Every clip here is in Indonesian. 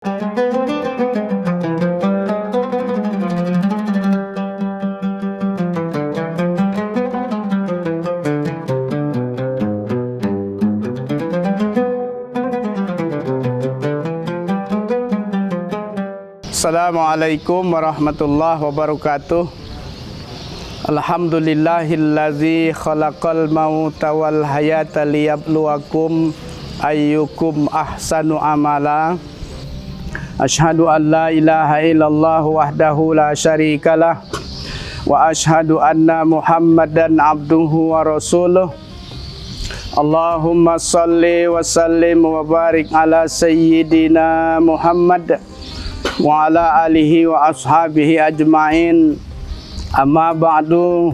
Assalamualaikum warahmatullahi wabarakatuh. Alhamdulillahillazi khalaqal mauta wal hayata liyabluwakum ayyukum ahsanu amala. Asyhadu an la ilaha illallah wahdahu la syarikalah wa asyhadu anna Muhammadan abduhu wa rasuluh. Allahumma salli wa sallim wa barik ala sayyidina Muhammad wa ala alihi wa ashabihi ajma'in. Amma ba'du,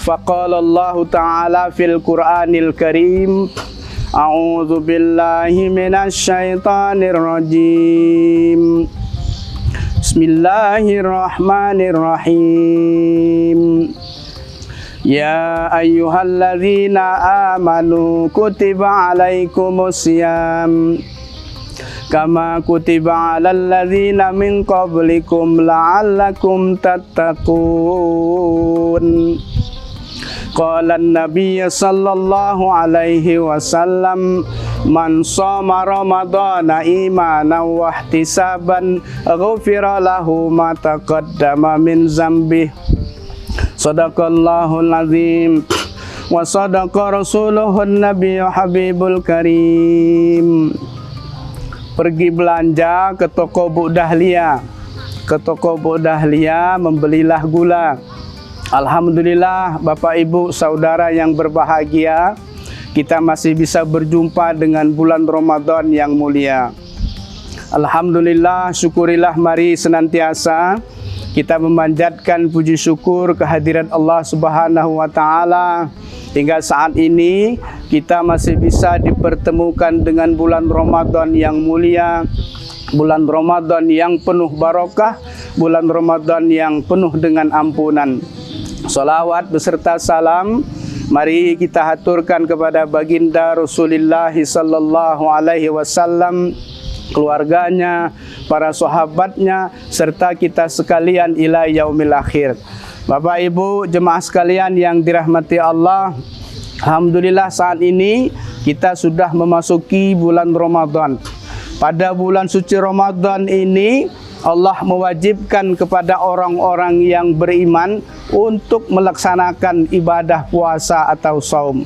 faqala Allah ta'ala fil Qur'anil Karim, a'udzu billahi minasy syaithanir rajim. Bismillahirrahmanirrahim. Ya ayyuhalladzina amanu kutiba alaikumusiyam kama kutiba alal ladzina min qablikum la'allakum tattaqun. Qala an-nabiy sallallahu alaihi wasallam, man shoma ramadhana imanan wa ihtisaban ghufira lahu ma taqaddama min dzambihi. Shadaqallahul azim wa sadaqa rasuluhun nabiyyu habibul karim. Pergi belanja ke toko Bu Dahlia. Ke toko Bu Dahlia membelilah gula. Alhamdulillah Bapak Ibu Saudara yang berbahagia, kita masih bisa berjumpa dengan bulan Ramadan yang mulia. Alhamdulillah, syukurilah mari senantiasa kita memanjatkan puji syukur kehadirat Allah Subhanahu wa taala. Hingga saat ini kita masih bisa dipertemukan dengan bulan Ramadan yang mulia, bulan Ramadan yang penuh barokah, bulan Ramadan yang penuh dengan ampunan. Salawat beserta salam mari kita haturkan kepada baginda Rasulullah sallallahu alaihi wasallam, keluarganya, para sahabatnya, serta kita sekalian ila yaumil akhir. Bapak Ibu jemaah sekalian yang dirahmati Allah, alhamdulillah saat ini kita sudah memasuki bulan Ramadan. Pada bulan suci Ramadan ini Allah mewajibkan kepada orang-orang yang beriman untuk melaksanakan ibadah puasa atau saum.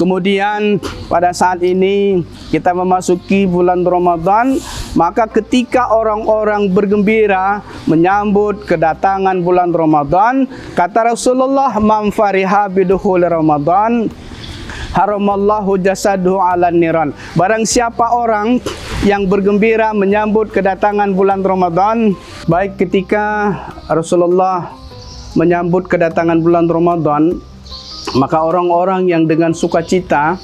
Kemudian pada saat ini kita memasuki bulan Ramadan, maka ketika orang-orang bergembira menyambut kedatangan bulan Ramadan, kata Rasulullah, man fariha bidukhul Ramadan haramallahu jasaduhu 'alan niran. Barang siapa orang yang bergembira menyambut kedatangan bulan Ramadan, baik ketika Rasulullah menyambut kedatangan bulan Ramadan, maka orang-orang yang dengan sukacita,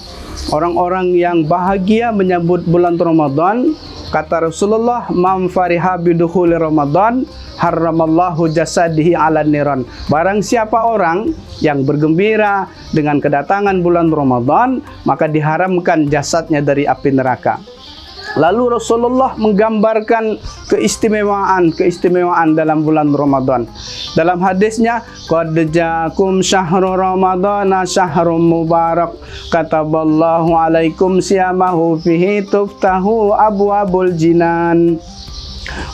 orang-orang yang bahagia menyambut bulan Ramadan, kata Rasulullah, man fariha bidukhul Ramadan haramallahu jasadihi 'alan niran. Barang siapa orang yang bergembira dengan kedatangan bulan Ramadan, maka diharamkan jasadnya dari api neraka. Lalu Rasulullah menggambarkan keistimewaan dalam bulan Ramadan. Dalam hadisnya, qad ja'akum syahrul ramadhana syahrun mubarak kataballahu alaikum siyamahu fihi tuftahu abwabul jinan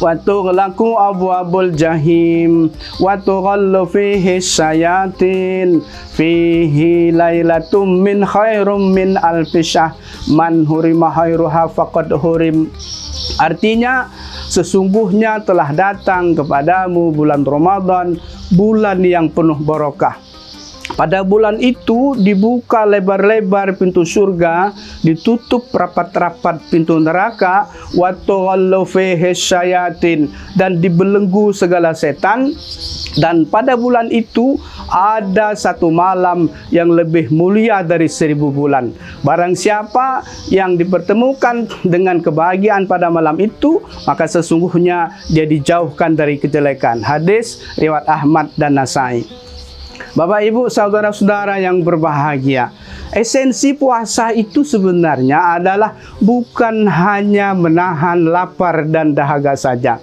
wa tughlaqu abwabul jahim wa tughallu fihi syayatin fihi lailatum min khairum min alfi syahr man hurima khairuha faqad hurim. Artinya, sesungguhnya telah datang kepadamu bulan Ramadan, bulan yang penuh barokah. Pada bulan itu dibuka lebar-lebar pintu surga, ditutup rapat-rapat pintu neraka, wa tughallu fihi syayatin, dan dibelenggu segala setan. Dan pada bulan itu ada satu malam yang lebih mulia dari 1000 bulan. Barang siapa yang dipertemukan dengan kebahagiaan pada malam itu, maka sesungguhnya dia dijauhkan dari kejelekan. Hadis riwayat Ahmad dan Nasai. Bapak Ibu saudara-saudara yang berbahagia, esensi puasa itu sebenarnya adalah bukan hanya menahan lapar dan dahaga saja.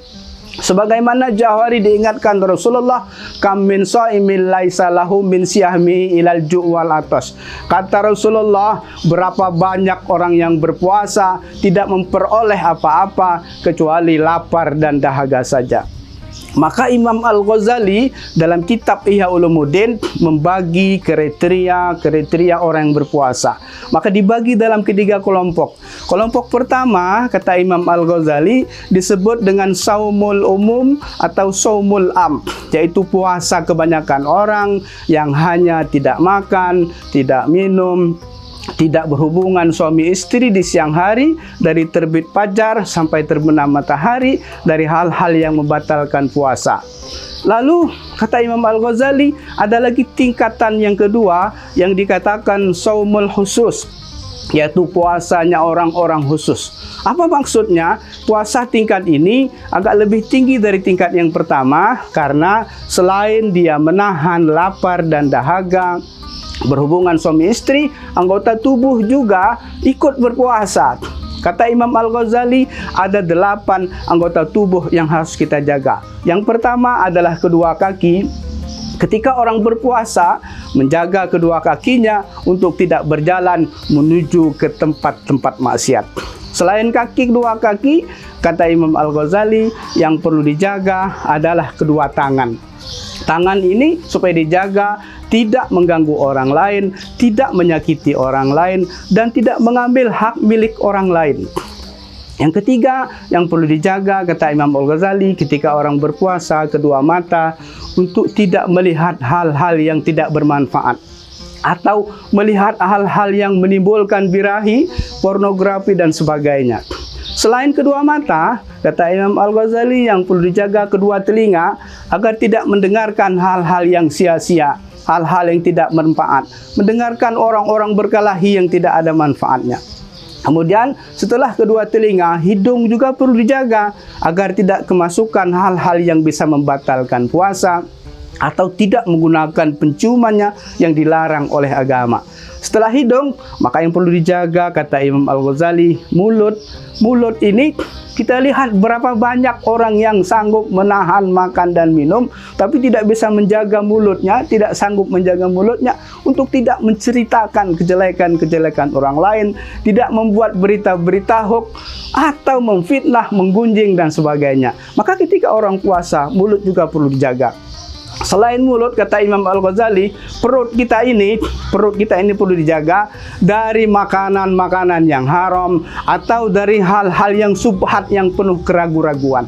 Sebagaimana jauh hari diingatkan Rasulullah, kam min shaimin laisa lahu min siyahmi ilal ju' wal atas. Kata Rasulullah, berapa banyak orang yang berpuasa tidak memperoleh apa-apa kecuali lapar dan dahaga saja. Maka Imam Al-Ghazali dalam kitab Ihya Ulumuddin membagi kriteria orang yang berpuasa. Maka dibagi dalam ketiga kelompok. Kelompok pertama, kata Imam Al-Ghazali, disebut dengan saumul umum atau saumul am, yaitu puasa kebanyakan orang yang hanya tidak makan, tidak minum, tidak berhubungan suami istri di siang hari dari terbit fajar sampai terbenam matahari, dari hal-hal yang membatalkan puasa. Lalu kata Imam Al-Ghazali, ada lagi tingkatan yang kedua yang dikatakan saumul khusus, yaitu puasanya orang-orang khusus. Apa maksudnya? Puasa tingkat ini agak lebih tinggi dari tingkat yang pertama, karena selain dia menahan lapar dan dahaga, berhubungan suami istri, anggota tubuh juga ikut berpuasa. Kata Imam Al-Ghazali, ada 8 anggota tubuh yang harus kita jaga. Yang pertama adalah kedua kaki. Ketika orang berpuasa, menjaga kedua kakinya untuk tidak berjalan menuju ke tempat-tempat maksiat. Selain kedua kaki, kata Imam Al-Ghazali, yang perlu dijaga adalah kedua tangan. Tangan ini supaya dijaga tidak mengganggu orang lain, tidak menyakiti orang lain, dan tidak mengambil hak milik orang lain. Yang ketiga yang perlu dijaga, kata Imam Al-Ghazali, ketika orang berpuasa, kedua mata, untuk tidak melihat hal-hal yang tidak bermanfaat atau melihat hal-hal yang menimbulkan birahi, pornografi, dan sebagainya. Selain kedua mata, kata Imam Al-Ghazali, yang perlu dijaga kedua telinga agar tidak mendengarkan hal-hal yang sia-sia, hal-hal yang tidak bermanfaat, mendengarkan orang-orang berkelahi yang tidak ada manfaatnya. Kemudian setelah kedua telinga, hidung juga perlu dijaga agar tidak kemasukan hal-hal yang bisa membatalkan puasa atau tidak menggunakan penciumannya yang dilarang oleh agama. Setelah hidung, maka yang perlu dijaga, kata Imam Al-Ghazali, mulut. Mulut ini kita lihat berapa banyak orang yang sanggup menahan makan dan minum, tapi tidak bisa menjaga mulutnya, tidak sanggup menjaga mulutnya untuk tidak menceritakan kejelekan-kejelekan orang lain, tidak membuat berita-berita hoax atau memfitnah, menggunjing, dan sebagainya. Maka ketika orang puasa, mulut juga perlu dijaga. Selain mulut, kata Imam Al-Ghazali, perut kita ini perlu dijaga dari makanan-makanan yang haram atau dari hal-hal yang subhat yang penuh keraguan-raguan.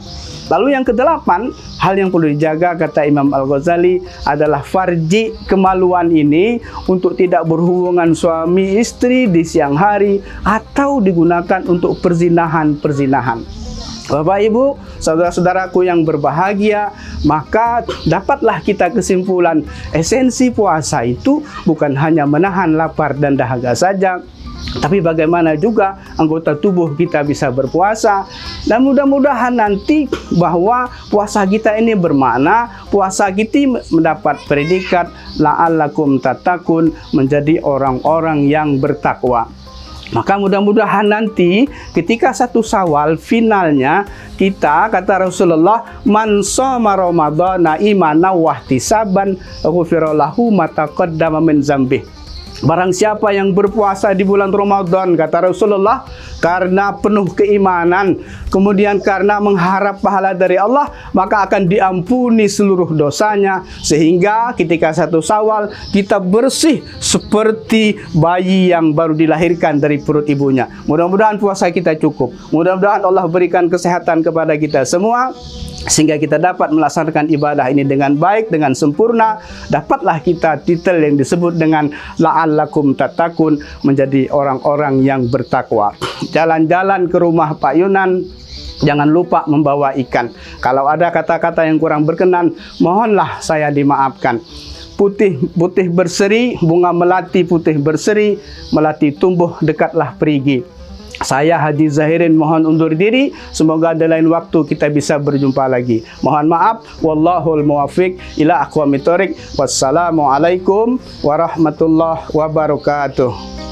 Lalu yang kedelapan, hal yang perlu dijaga, kata Imam Al-Ghazali, adalah farji, kemaluan ini untuk tidak berhubungan suami istri di siang hari atau digunakan untuk perzinahan. Bapak Ibu, saudara-saudaraku yang berbahagia, maka dapatlah kita kesimpulan, esensi puasa itu bukan hanya menahan lapar dan dahaga saja, tapi bagaimana juga anggota tubuh kita bisa berpuasa. Dan mudah-mudahan nanti bahwa puasa kita ini bermakna, puasa kita mendapat predikat la'allakum tattaqun, menjadi orang-orang yang bertakwa. Maka mudah-mudahan nanti ketika 1 Syawal finalnya kita, kata Rasulullah, man shoma ramadhana imanan wa ihtisaban ghufira lahu ma taqaddama min dzambih. Barang siapa yang berpuasa di bulan Ramadan, kata Rasulullah, karena penuh keimanan, kemudian karena mengharap pahala dari Allah, maka akan diampuni seluruh dosanya, sehingga ketika 1 Syawal kita bersih seperti bayi yang baru dilahirkan dari perut ibunya. Mudah-mudahan puasa kita cukup. Mudah-mudahan Allah berikan kesehatan kepada kita semua, sehingga kita dapat melaksanakan ibadah ini dengan baik, dengan sempurna. Dapatlah kita titel yang disebut dengan la'allakum tattaqun, menjadi orang-orang yang bertakwa. Jalan-jalan ke rumah Pak Yunan, jangan lupa membawa ikan. Kalau ada kata-kata yang kurang berkenan, mohonlah saya dimaafkan. Putih berseri, bunga melati putih berseri, melati tumbuh dekatlah perigi. Saya Hadi Zahirin mohon undur diri. Semoga ada lain waktu kita bisa berjumpa lagi. Mohon maaf. Wallahul muwaffiq ila aqwamit thoriq. Wassalamualaikum warahmatullahi wabarakatuh.